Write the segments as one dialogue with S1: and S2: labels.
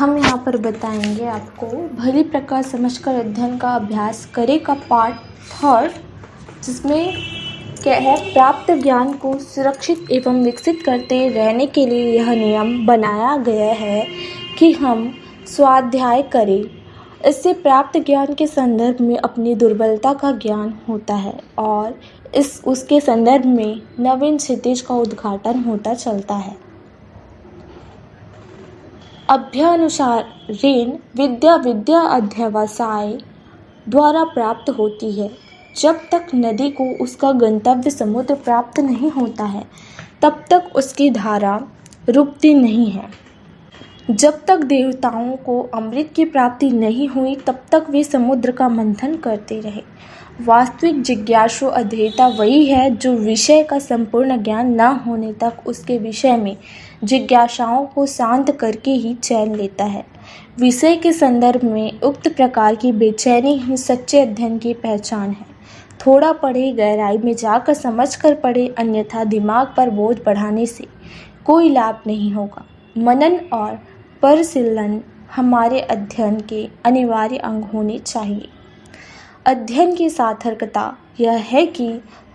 S1: हम यहाँ पर बताएंगे आपको भली प्रकार समझकर अध्ययन का अभ्यास करें का पार्ट थर्ड, जिसमें क्या है, प्राप्त ज्ञान को सुरक्षित एवं विकसित करते रहने के लिए यह नियम बनाया गया है कि हम स्वाध्याय करें। इससे प्राप्त ज्ञान के संदर्भ में अपनी दुर्बलता का ज्ञान होता है और उसके संदर्भ में नवीन क्षितिज का उद्घाटन होता चलता है। अभ्यानुसारेण विद्या अध्यवसाय द्वारा प्राप्त होती है। जब तक नदी को उसका गंतव्य समुद्र प्राप्त नहीं होता है, तब तक उसकी धारा रुकती नहीं है। जब तक देवताओं को अमृत की प्राप्ति नहीं हुई, तब तक वे समुद्र का मंथन करते रहे। वास्तविक जिज्ञासु अध्येता वही है जो विषय का संपूर्ण ज्ञान न होने तक उसके विषय में जिज्ञासाओं को शांत करके ही चैन लेता है। विषय के संदर्भ में उक्त प्रकार की बेचैनी ही सच्चे अध्ययन की पहचान है। थोड़ा पढ़े, गहराई में जाकर समझ कर पढ़े, अन्यथा दिमाग पर बोझ बढ़ाने से कोई लाभ नहीं होगा। मनन और परिशीलन हमारे अध्ययन के अनिवार्य अंग होने चाहिए। अध्ययन की सार्थकता यह है कि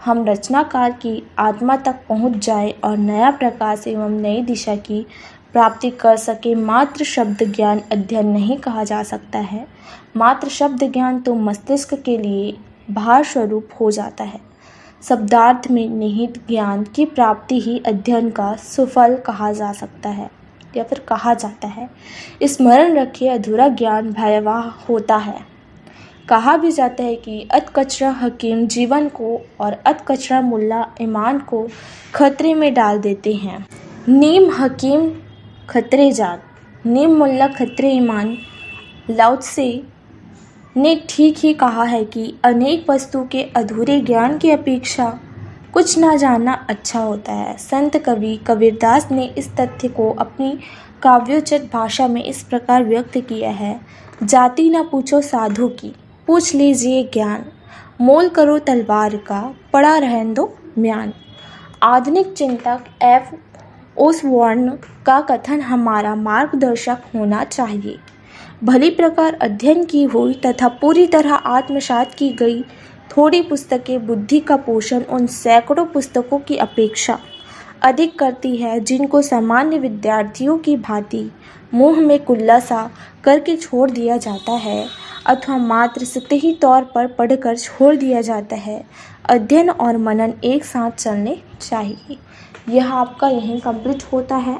S1: हम रचनाकार की आत्मा तक पहुंच जाएं और नया प्रकाश एवं नई दिशा की प्राप्ति कर सके। मात्र शब्द ज्ञान अध्ययन नहीं कहा जा सकता है। मात्र शब्द ज्ञान तो मस्तिष्क के लिए भार स्वरूप हो जाता है। शब्दार्थ में निहित ज्ञान की प्राप्ति ही अध्ययन का सुफल कहा जा सकता है या फिर कहा जाता है। स्मरण रखिए, अधूरा ज्ञान भयावह होता है। कहा भी जाता है कि अत कचरा हकीम जीवन को और अत कचरा मुल्ला ईमान को खतरे में डाल देते हैं। नीम हकीम खतरे जात, नीम मुल्ला खतरे ईमान। लाओ त्से ने ठीक ही कहा है कि अनेक वस्तु के अधूरे ज्ञान की अपेक्षा कुछ ना जानना अच्छा होता है। संत कवि कबीरदास ने इस तथ्य को अपनी काव्योचित भाषा में इस प्रकार व्यक्त किया है। जाति ना पूछो साधु की, पूछ लीजिए ज्ञान। मोल करो तलवार का, पड़ा रहने दो म्यान। आधुनिक चिंतक एफ ओसबॉर्न का कथन हमारा मार्गदर्शक होना चाहिए। भली प्रकार अध्ययन की हुई तथा पूरी तरह आत्मसात की गई थोड़ी पुस्तकें बुद्धि का पोषण उन सैकड़ों पुस्तकों की अपेक्षा अधिक करती है जिनको सामान्य विद्यार्थियों की भांति मुंह में कुल्ला सा करके छोड़ दिया जाता है अथवा मात्र सतही तौर पर पढ़कर छोड़ दिया जाता है। अध्ययन और मनन एक साथ चलने चाहिए। यह आपका यहीं कंप्लीट होता है।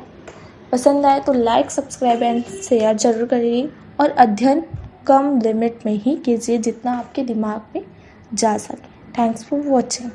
S1: पसंद आए तो लाइक, सब्सक्राइब एंड शेयर जरूर करिए और अध्ययन कम लिमिट में ही कीजिए जितना आपके दिमाग में जा सके। Thanks for watching.